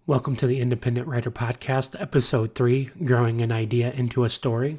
Welcome to the Independent Writer Podcast, Episode 3, Growing an Idea into a Story.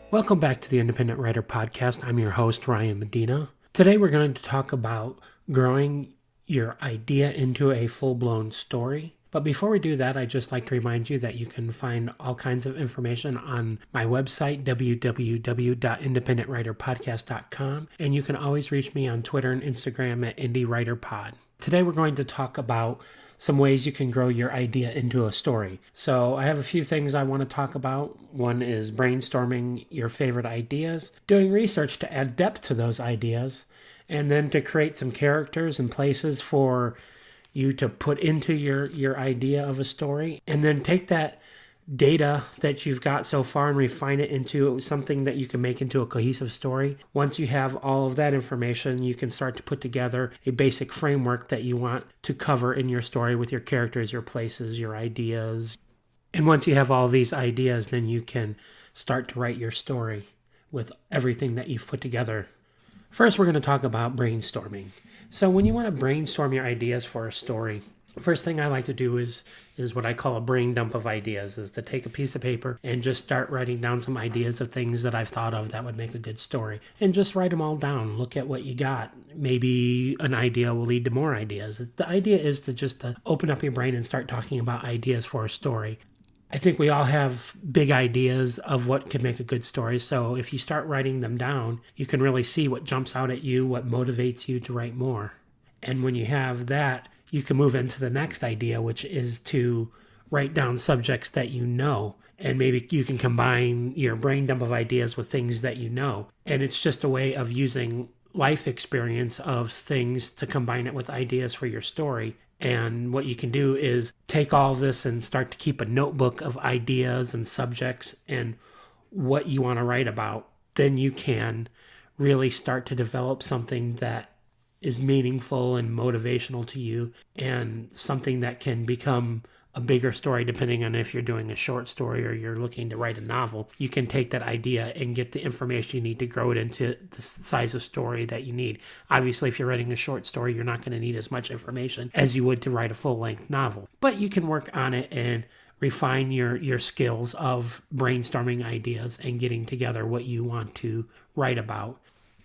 Welcome back to the Independent Writer Podcast. I'm your host, Ryan Medina. Today we're going to talk about growing your idea into a full-blown story. But before we do that, I'd just like to remind you that you can find all kinds of information on my website, www.independentwriterpodcast.com, and you can always reach me on Twitter and Instagram at IndieWriterPod. Today we're going to talk about some ways you can grow your idea into a story. So I have a few things I want to talk about. One is brainstorming your favorite ideas, doing research to add depth to those ideas, and then to create some characters and places for you to put into your idea of a story, and then take that data that you've got so far and refine it into something that you can make into a cohesive story. Once you have all of that information, you can start to put together a basic framework that you want to cover in your story with your characters, your places, your ideas. And once you have all these ideas, then you can start to write your story with everything that you've put together. First, we're going to talk about brainstorming. So when you want to brainstorm your ideas for a story, first thing I like to do is what I call a brain dump of ideas, is to take a piece of paper and just start writing down some ideas of things that I've thought of that would make a good story. And just write them all down. Look at what you got. Maybe an idea will lead to more ideas. The idea is to open up your brain and start talking about ideas for a story. I think we all have big ideas of what could make a good story. So if you start writing them down, you can really see what jumps out at you, what motivates you to write more. And when you have that, you can move into the next idea, which is to write down subjects that you know. And maybe you can combine your brain dump of ideas with things that you know. And it's just a way of using life experience of things to combine it with ideas for your story. And what you can do is take all of this and start to keep a notebook of ideas and subjects and what you want to write about. Then you can really start to develop something that is meaningful and motivational to you, and something that can become a bigger story depending on if you're doing a short story or you're looking to write a novel. You can take that idea and get the information you need to grow it into the size of story that you need. Obviously, if you're writing a short story, you're not going to need as much information as you would to write a full-length novel. But you can work on it and refine your skills of brainstorming ideas and getting together what you want to write about.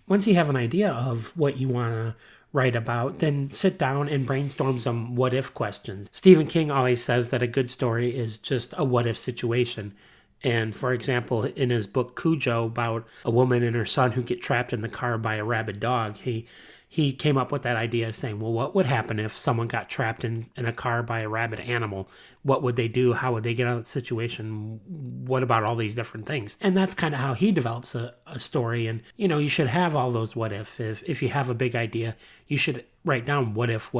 Once you have an idea of what you want to write about, then sit down and brainstorm some what-if questions. Stephen King always says that a good story is just a what-if situation. And for example, in his book Cujo, about a woman and her son who get trapped in the car by a rabid dog, he came up with that idea saying, well, what would happen if someone got trapped in a car by a rabid animal? What would they do? How would they get out of the situation? What about all these different things? And that's kind of how he develops a story. And, you should have all those what if. If you have a big idea, you should write down what if,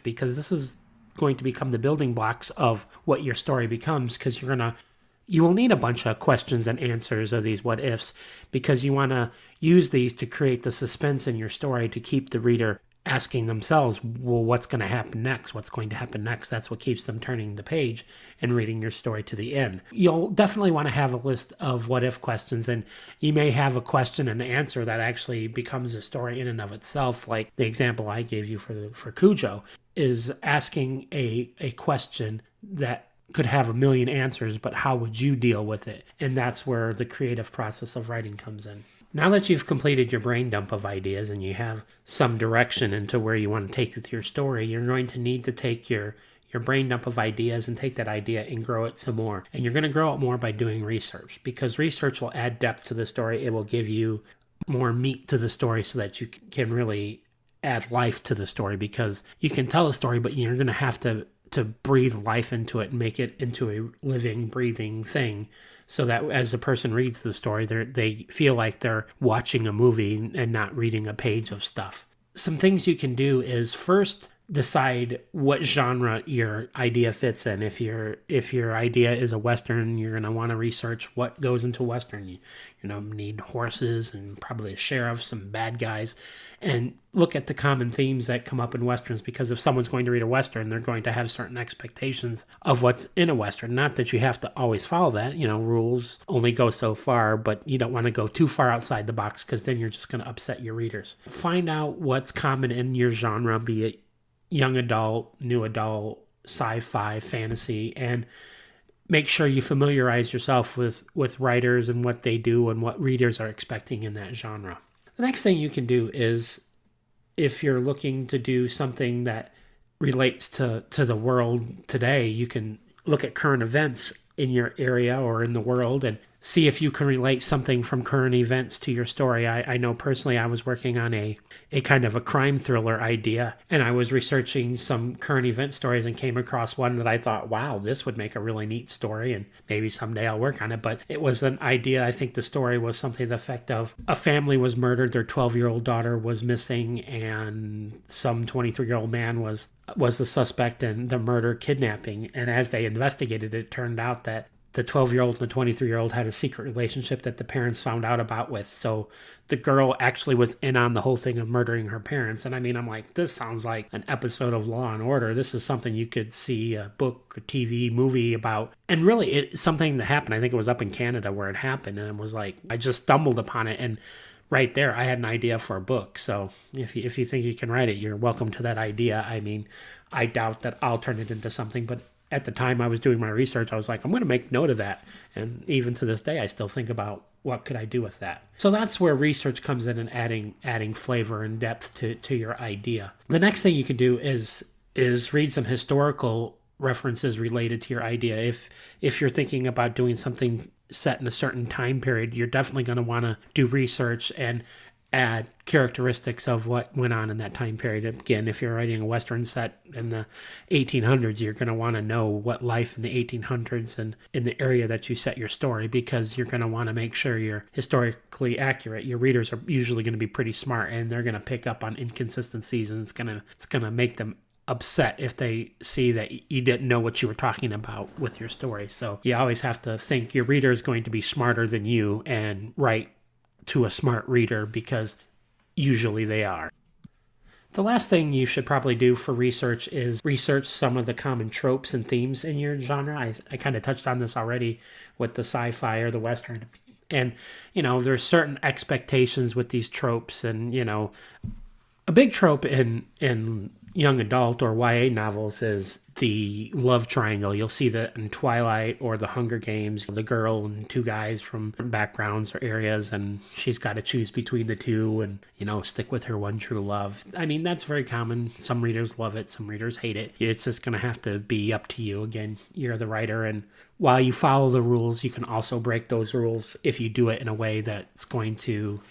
because this is going to become the building blocks of what your story becomes, because you will need a bunch of questions and answers of these what ifs, because you want to use these to create the suspense in your story to keep the reader asking themselves, well, what's going to happen next? What's going to happen next? That's what keeps them turning the page and reading your story to the end. You'll definitely want to have a list of what if questions, and you may have a question and answer that actually becomes a story in and of itself, like the example I gave you for Cujo, is asking a question that could have a million answers, but how would you deal with it? And that's where the creative process of writing comes in. Now that you've completed your brain dump of ideas and you have some direction into where you want to take with your story, you're going to need to take your brain dump of ideas and take that idea and grow it some more. And you're going to grow it more by doing research, because research will add depth to the story. It will give you more meat to the story so that you can really add life to the story, because you can tell a story, but you're going to have to breathe life into it and make it into a living, breathing thing, so that as a person reads the story, they feel like they're watching a movie and not reading a page of stuff. Some things you can do is first decide what genre your idea fits in. If your idea is a Western, you're going to want to research what goes into Western. You need horses and probably a sheriff, some bad guys, and look at the common themes that come up in Westerns, because if someone's going to read a Western, they're going to have certain expectations of what's in a Western. Not that you have to always follow that. Rules only go so far, but you don't want to go too far outside the box, because then you're just going to upset your readers. Find out what's common in your genre, be it young adult, new adult, sci-fi, fantasy, and make sure you familiarize yourself with writers and what they do and what readers are expecting in that genre. The next thing you can do is, if you're looking to do something that relates to the world today, you can look at current events in your area or in the world and see if you can relate something from current events to your story. I know personally I was working on a kind of a crime thriller idea, and I was researching some current event stories and came across one that I thought, wow, this would make a really neat story, and maybe someday I'll work on it. But it was an idea. I think the story was something to the effect of a family was murdered, their 12-year-old daughter was missing, and some 23-year-old man was the suspect in the murder kidnapping. And as they investigated, it turned out that the 12-year-old and the 23-year-old had a secret relationship that the parents found out about with. So the girl actually was in on the whole thing of murdering her parents. And I'm like, this sounds like an episode of Law and Order. This is something you could see a book or TV movie about. And really, it's something that happened. I think it was up in Canada where it happened. And it was like, I just stumbled upon it. And right there, I had an idea for a book. So if you think you can write it, you're welcome to that idea. I doubt that I'll turn it into something, but at the time I was doing my research, I was like, I'm going to make note of that. And even to this day, I still think about what could I do with that. So that's where research comes in and adding flavor and depth to your idea. The next thing you can do is read some historical references related to your idea. If you're thinking about doing something set in a certain time period, you're definitely going to want to do research and add characteristics of what went on in that time period. Again, if you're writing a Western set in the 1800s, you're going to want to know what life in the 1800s and in the area that you set your story, because you're going to want to make sure you're historically accurate. Your readers are usually going to be pretty smart, and they're going to pick up on inconsistencies, and it's going to make them upset if they see that you didn't know what you were talking about with your story. So you always have to think your reader is going to be smarter than you and write to a smart reader, because usually they are. The last thing you should probably do for research is research some of the common tropes and themes in your genre. I kind of touched on this already with the sci-fi or the Western. And, there's certain expectations with these tropes. And, a big trope in young adult or YA novels is the love triangle. You'll see that in Twilight or the Hunger Games, the girl and two guys from backgrounds or areas, and she's got to choose between the two and, stick with her one true love. That's very common. Some readers love it, some readers hate it. It's just going to have to be up to you. Again, you're the writer, and while you follow the rules, you can also break those rules if you do it in a way that's going to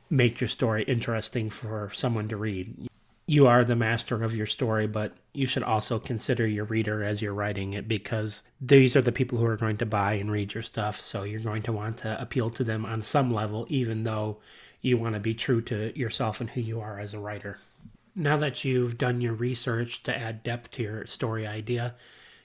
make your story interesting for someone to read. You are the master of your story, but you should also consider your reader as you're writing it, because these are the people who are going to buy and read your stuff. So you're going to want to appeal to them on some level, even though you want to be true to yourself and who you are as a writer. Now that you've done your research to add depth to your story idea,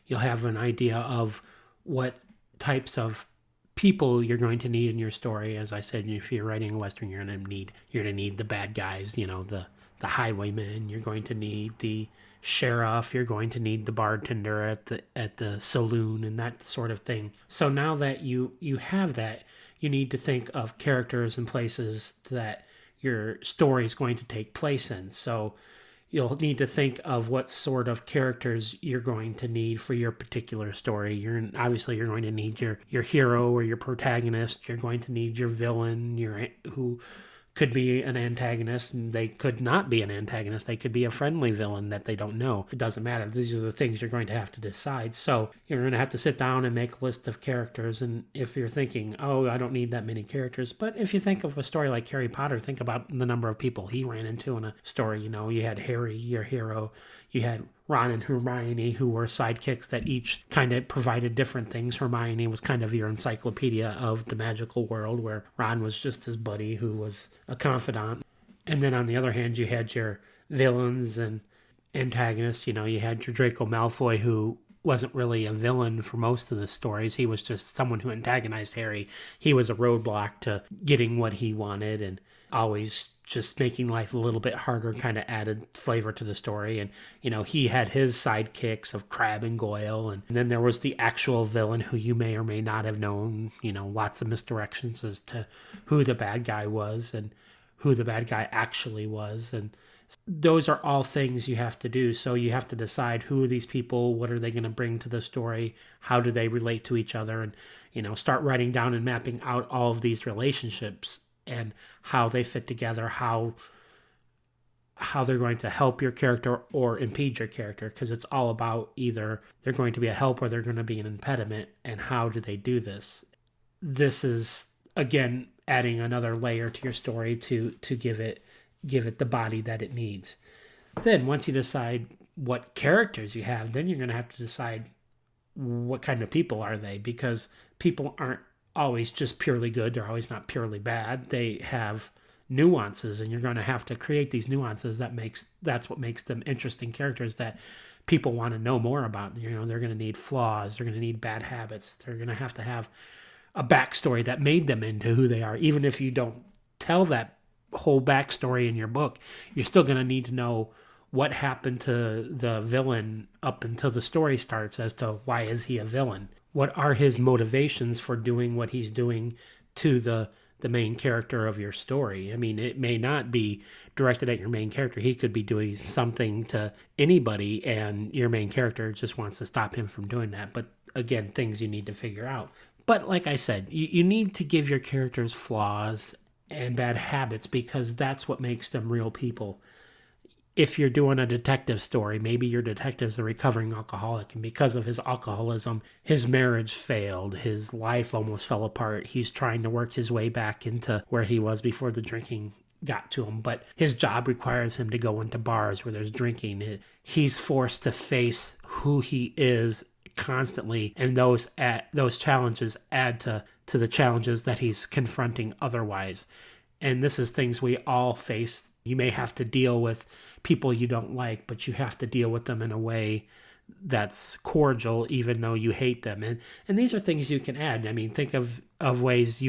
you'll have an idea of what types of people you're going to need in your story. As I said, if you're writing a Western, you're going to need the bad guys, the highwayman, you're going to need the sheriff, you're going to need the bartender at the saloon and that sort of thing. So now that you have that, you need to think of characters and places that your story is going to take place in. So you'll need to think of what sort of characters you're going to need for your particular story. You're going to need your hero or your protagonist. You're going to need your villain, who could be an antagonist, and they could not be an antagonist. They could be a friendly villain that they don't know. It doesn't matter. These are the things you're going to have to decide. So you're going to have to sit down and make a list of characters. And if you're thinking, oh, I don't need that many characters. But if you think of a story like Harry Potter, think about the number of people he ran into in a story. You had Harry, your hero. You had Ron and Hermione, who were sidekicks that each kind of provided different things. Hermione was kind of your encyclopedia of the magical world, where Ron was just his buddy who was a confidant. And then on the other hand, you had your villains, and antagonists. You know, you had your Draco Malfoy, who wasn't really a villain for most of the stories. He was just someone who antagonized Harry. He was a roadblock to getting what he wanted, and always just making life a little bit harder, kind of added flavor to the story. And, you know, he had his sidekicks of Crabbe and Goyle. And then there was the actual villain who you may or may not have known, you know, lots of misdirections as to who the bad guy was and who the bad guy actually was. And those are all things you have to do. So you have to decide who are these people, what are they going to bring to the story, how do they relate to each other, and, you know, start writing down and mapping out all of these relationships and how they fit together, how they're going to help your character or impede your character, because it's all about either they're going to be a help or they're going to be an impediment, and how do they do this. This is, again, adding another layer to your story to give it the body that it needs. Then once you decide what characters you have, then you're going to have to decide what kind of people are they, because people aren't always just purely good. They're always not purely bad. They have nuances, and you're going to have to create these nuances. That's what makes them interesting characters that people want to know more about. You know, they're going to need flaws. They're going to need bad habits. They're going to have a backstory that made them into who they are. Even if you don't tell that whole backstory in your book, you're still going to need to know what happened to the villain up until the story starts as to why is he a villain. What are his motivations for doing what he's doing to the main character of your story? I mean, it may not be directed at your main character. He could be doing something to anybody, and your main character just wants to stop him from doing that. But again, things you need to figure out. But like I said, you need to give your characters flaws and bad habits, because that's what makes them real people. If you're doing a detective story, maybe your detective's a recovering alcoholic, and because of his alcoholism, his marriage failed, his life almost fell apart. He's trying to work his way back into where he was before the drinking got to him, but his job requires him to go into bars where there's drinking. He's forced to face who he is constantly, and those challenges add to the challenges that he's confronting otherwise. And this is things we all face. You may have to deal with people you don't like, but you have to deal with them in a way that's cordial, even though you hate them. And these are things you can add. I mean, think of ways in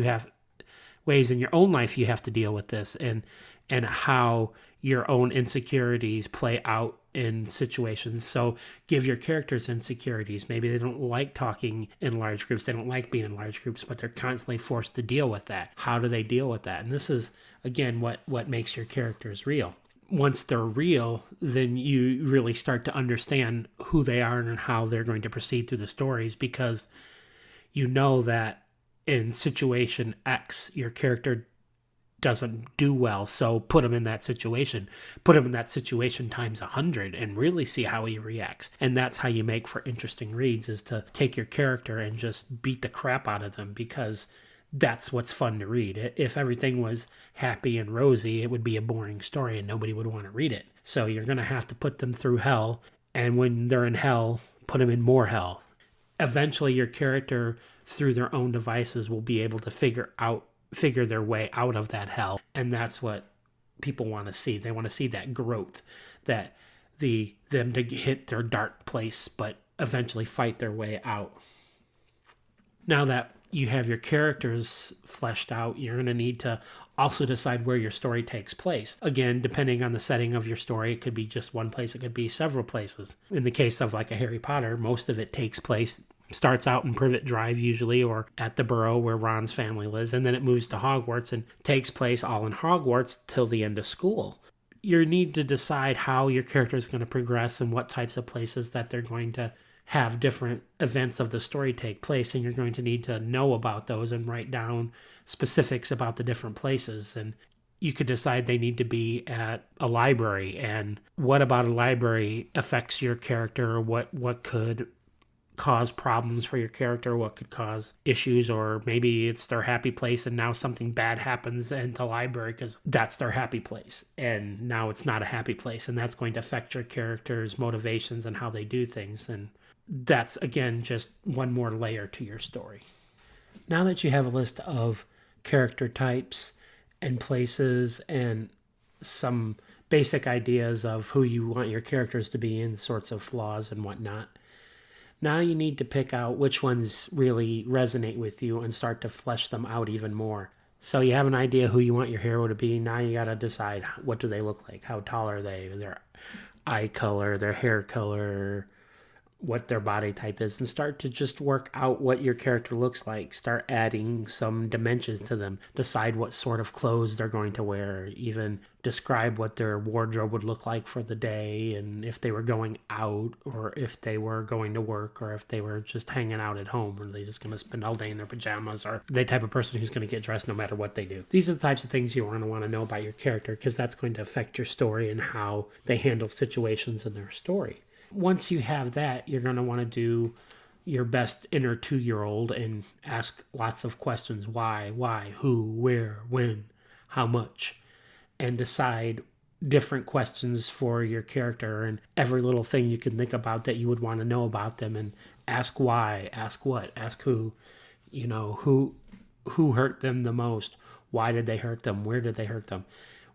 your own life you have to deal with this, and how your own insecurities play out in situations. So give your characters insecurities. Maybe they don't like talking in large groups. They don't like being in large groups, but they're constantly forced to deal with that. How do they deal with that? And this is, again, what makes your characters real. Once they're real, then you really start to understand who they are and how they're going to proceed through the stories, because you know that in situation X, your character doesn't do well, so put him in that situation. Put him in that situation times 100 and really see how he reacts. And that's how you make for interesting reads, is to take your character and just beat the crap out of them, because that's what's fun to read. If everything was happy and rosy, it would be a boring story and nobody would want to read it. So you're going to have to put them through hell, and when they're in hell, put them in more hell. Eventually your character, through their own devices, will be able to figure their way out of that hell. And that's what people want to see. They want to see that growth, that them to hit their dark place, but eventually fight their way out. Now that you have your characters fleshed out, you're going to need to also decide where your story takes place. Again, depending on the setting of your story, it could be just one place, it could be several places. In the case of like a Harry Potter, most of it starts out in Privet Drive usually, or at the Burrow where Ron's family lives, and then it moves to Hogwarts and takes place all in Hogwarts till the end of school. You need to decide how your character is going to progress and what types of places that they're going to have different events of the story take place, and you're going to need to know about those and write down specifics about the different places. And you could decide they need to be at a library, and what about a library affects your character, what could cause problems for your character, what could cause issues, or maybe it's their happy place and now something bad happens in the library because that's their happy place and now it's not a happy place, and that's going to affect your character's motivations and how they do things. And that's, again, just one more layer to your story. Now that you have a list of character types and places and some basic ideas of who you want your characters to be and sorts of flaws and whatnot. Now you need to pick out which ones really resonate with you and start to flesh them out even more. So you have an idea who you want your hero to be. Now you got to decide, what do they look like? How tall are they? Their eye color, their hair color, what their body type is, and start to just work out what your character looks like. Start adding some dimensions to them. Decide what sort of clothes they're going to wear. Even describe what their wardrobe would look like for the day, and if they were going out, or if they were going to work, or if they were just hanging out at home, or they just going to spend all day in their pajamas, or the type of person who's going to get dressed no matter what they do. These are the types of things you want to know about your character, because that's going to affect your story and how they handle situations in their story. Once you have that, you're going to want to do your best inner 2-year-old and ask lots of questions. Why, who, where, when, how much, and decide different questions for your character and every little thing you can think about that you would want to know about them, and ask why, ask what, ask who, who hurt them the most, why did they hurt them, where did they hurt them,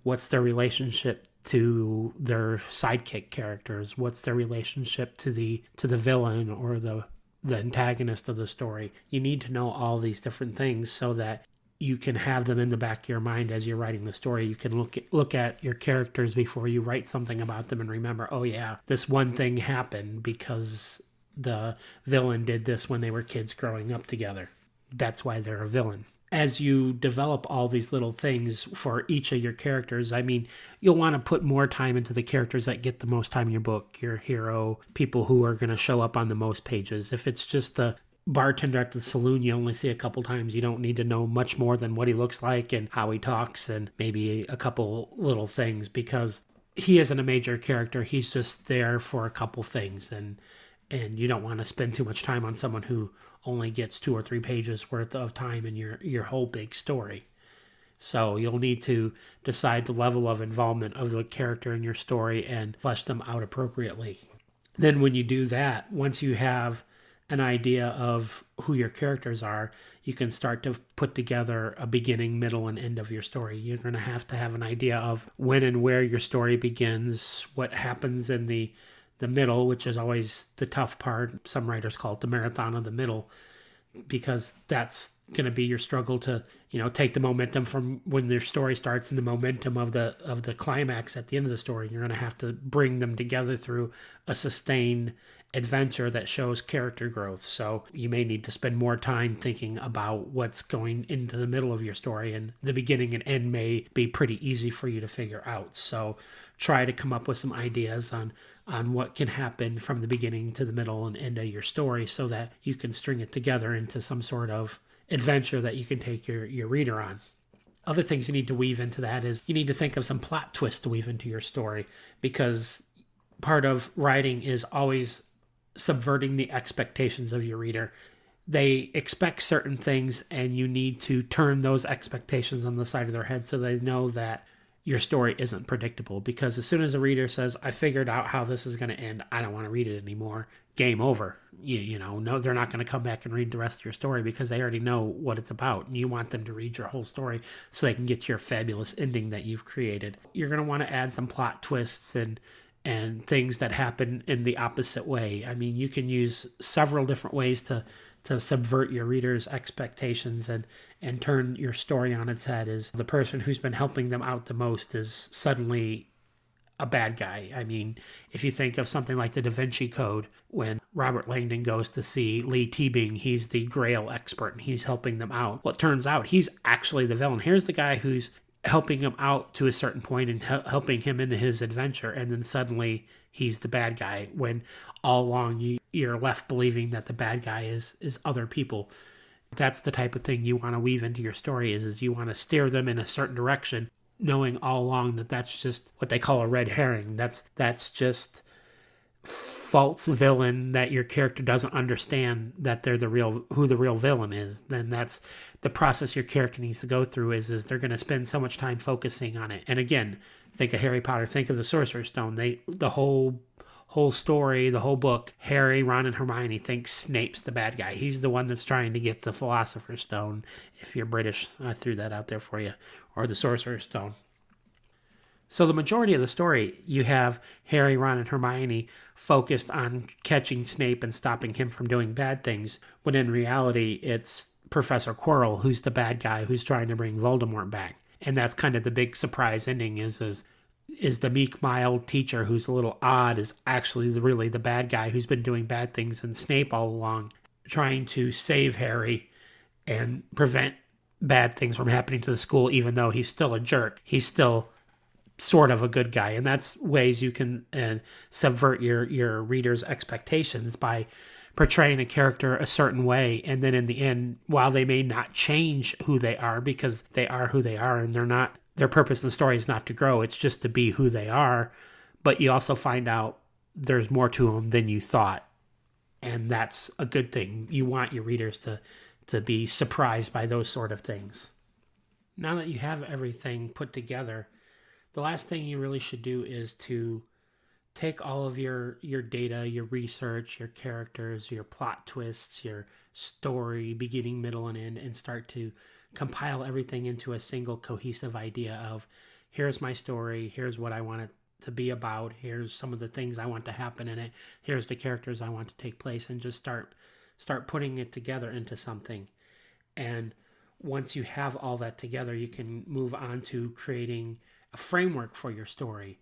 what's their relationship to their sidekick characters, what's their relationship to the villain or the antagonist of the story. You need to know all these different things so that you can have them in the back of your mind as you're writing the story. You can look at your characters before you write something about them and remember, oh yeah, this one thing happened because the villain did this when they were kids growing up together. That's why they're a villain. As you develop all these little things for each of your characters, you'll want to put more time into the characters that get the most time in your book, your hero, people who are going to show up on the most pages. If it's just the bartender at the saloon you only see a couple times, you don't need to know much more than what he looks like and how he talks and maybe a couple little things, because he isn't a major character. He's just there for a couple things, and you don't want to spend too much time on someone who only gets 2 or 3 pages worth of time in your whole big story. So you'll need to decide the level of involvement of the character in your story and flesh them out appropriately. Then when you do that, once you have an idea of who your characters are, you can start to put together a beginning, middle, and end of your story. You're going to have an idea of when and where your story begins, what happens in the middle, which is always the tough part. Some writers call it the marathon of the middle, because that's going to be your struggle to, take the momentum from when your story starts and the momentum of the climax at the end of the story. You're going to have to bring them together through a sustained adventure that shows character growth. So you may need to spend more time thinking about what's going into the middle of your story, and the beginning and end may be pretty easy for you to figure out. So try to come up with some ideas on what can happen from the beginning to the middle and end of your story so that you can string it together into some sort of adventure that you can take your reader on. Other things you need to weave into that is you need to think of some plot twists to weave into your story, because part of writing is always subverting the expectations of your reader. They expect certain things, and you need to turn those expectations on the side of their head so they know that your story isn't predictable. Because as soon as a reader says, I figured out how this is going to end, I don't want to read it anymore, game over. No, they're not going to come back and read the rest of your story because they already know what it's about. And you want them to read your whole story so they can get your fabulous ending that you've created. You're going to want to add some plot twists and things that happen in the opposite way. You can use several different ways to subvert your reader's expectations and turn your story on its head. Is the person who's been helping them out the most is suddenly a bad guy. If you think of something like the Da Vinci Code, when Robert Langdon goes to see Lee Teabing, he's the Grail expert and he's helping them out. Well, it turns out he's actually the villain. Here's the guy who's helping him out to a certain point and helping him into his adventure, and then suddenly he's the bad guy, when all along you're left believing that the bad guy is other people. That's the type of thing you want to weave into your story, is you want to steer them in a certain direction, knowing all along that that's just what they call a red herring. That's just false villain that your character doesn't understand that they're who the real villain is. Then that's the process your character needs to go through, is they're going to spend so much time focusing on it. And again, think of Harry Potter, think of the Sorcerer's Stone. The whole story, the whole book, Harry, Ron, and Hermione think Snape's the bad guy. He's the one that's trying to get the Philosopher's Stone. If you're British, I threw that out there for you. Or the Sorcerer's Stone. So the majority of the story, you have Harry, Ron, and Hermione focused on catching Snape and stopping him from doing bad things, when in reality, it's Professor Quirrell who's the bad guy who's trying to bring Voldemort back. And that's kind of the big surprise ending is the meek, mild teacher who's a little odd is actually really the bad guy who's been doing bad things, and Snape all along trying to save Harry and prevent bad things from happening to the school, even though he's still a jerk. He's still sort of a good guy. And that's ways you can subvert your reader's expectations by portraying a character a certain way. And then in the end, while they may not change who they are because they are who they are and they're not, their purpose in the story is not to grow, it's just to be who they are. But you also find out there's more to them than you thought. And that's a good thing. You want your readers to be surprised by those sort of things. Now that you have everything put together, the last thing you really should do is to take all of your data, your research, your characters, your plot twists, your story, beginning, middle, and end, and start to compile everything into a single cohesive idea of, here's my story, here's what I want it to be about, here's some of the things I want to happen in it, here's the characters I want to take place, and just start putting it together into something. And once you have all that together, you can move on to creating a framework for your story.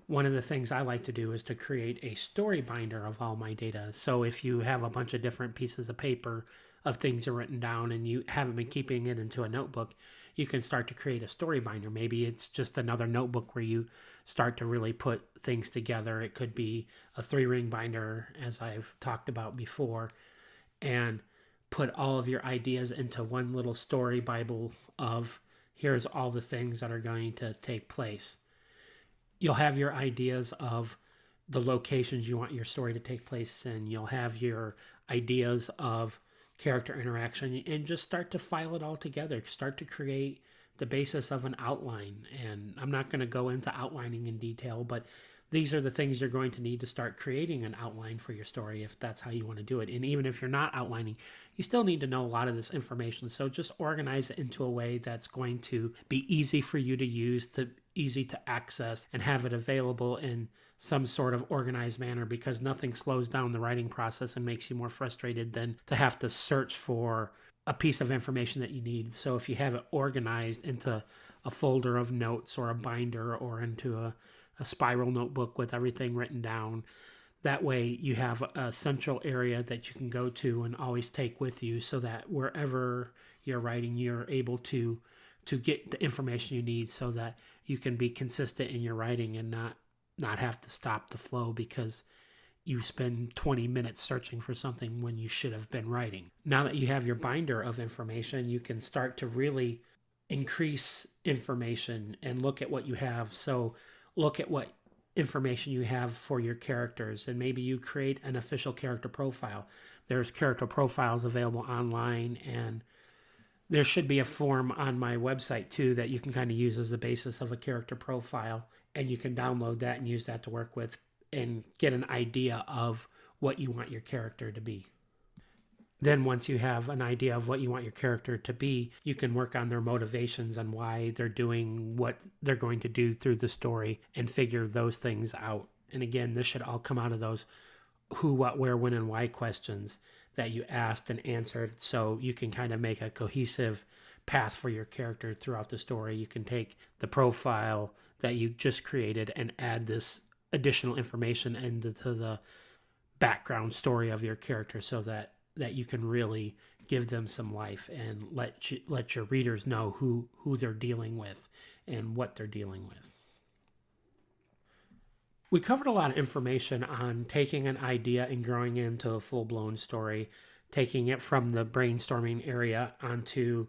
One of the things I like to do is to create a story binder of all my data. So if you have a bunch of different pieces of paper of things are written down and you haven't been keeping it into a notebook, you can start to create a story binder. Maybe it's just another notebook where you start to really put things together. It could be a 3-ring binder, as I've talked about before, and put all of your ideas into one little story Bible of, here's all the things that are going to take place. You'll have your ideas of the locations you want your story to take place in. You'll have your ideas of character interaction, and just start to file it all together. Start to create the basis of an outline. And I'm not going to go into outlining in detail, but these are the things you're going to need to start creating an outline for your story if that's how you want to do it. And even if you're not outlining, you still need to know a lot of this information. So just organize it into a way that's going to be easy for you to use, easy to access, and have it available in some sort of organized manner, because nothing slows down the writing process and makes you more frustrated than to have to search for a piece of information that you need. So if you have it organized into a folder of notes or a binder or into a spiral notebook with everything written down, that way you have a central area that you can go to and always take with you, so that wherever you're writing, you're able to get the information you need, so that you can be consistent in your writing and not have to stop the flow because you spend 20 minutes searching for something when you should have been writing. Now that you have your binder of information, you can start to really increase information and look at what you have. So look at what information you have for your characters, and maybe you create an official character profile. There's character profiles available online, and there should be a form on my website too that you can kind of use as the basis of a character profile, and you can download that and use that to work with and get an idea of what you want your character to be. Then once you have an idea of what you want your character to be, you can work on their motivations and why they're doing what they're going to do through the story and figure those things out. And again, this should all come out of those who, what, where, when, and why questions that you asked and answered, so you can kind of make a cohesive path for your character throughout the story. You can take the profile that you just created and add this additional information into the background story of your character, so that you can really give them some life and let your readers know who they're dealing with and what they're dealing with. We covered a lot of information on taking an idea and growing it into a full-blown story, taking it from the brainstorming area onto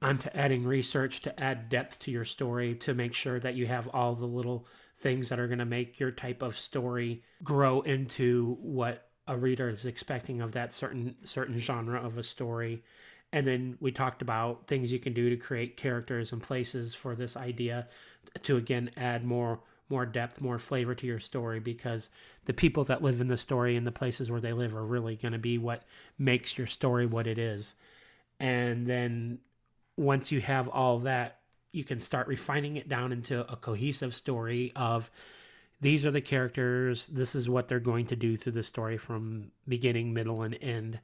adding research to add depth to your story, to make sure that you have all the little things that are going to make your type of story grow into what a reader is expecting of that certain genre of a story. And then we talked about things you can do to create characters and places for this idea to, again, add more depth, more flavor to your story, because the people that live in the story and the places where they live are really going to be what makes your story what it is. And then once you have all that, you can start refining it down into a cohesive story of these are the characters, this is what they're going to do through the story from beginning, middle, and end.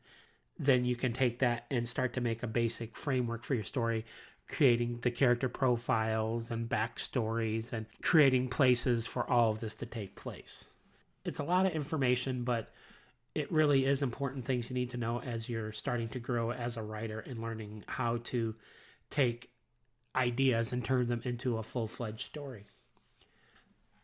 Then you can take that and start to make a basic framework for your story, creating the character profiles and backstories and creating places for all of this to take place. It's a lot of information, but it really is important things you need to know as you're starting to grow as a writer and learning how to take ideas and turn them into a full-fledged story.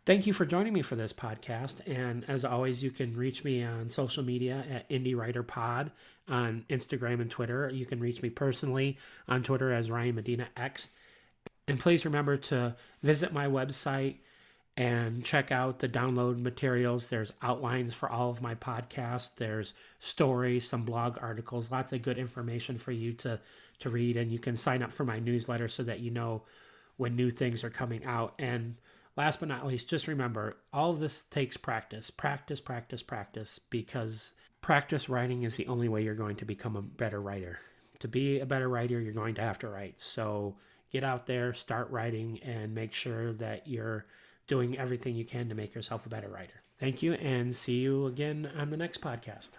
Thank you for joining me for this podcast. And as always, you can reach me on social media at independentwriterpod on Instagram and Twitter. You can reach me personally on Twitter as Ryan Medina X. And please remember to visit my website and check out the download materials. There's outlines for all of my podcasts. There's stories, some blog articles, lots of good information for you to read. And you can sign up for my newsletter so that you know when new things are coming out. And last but not least, just remember, all of this takes practice, because practice writing is the only way you're going to become a better writer. To be a better writer, you're going to have to write. So get out there, start writing, and make sure that you're doing everything you can to make yourself a better writer. Thank you, and see you again on the next podcast.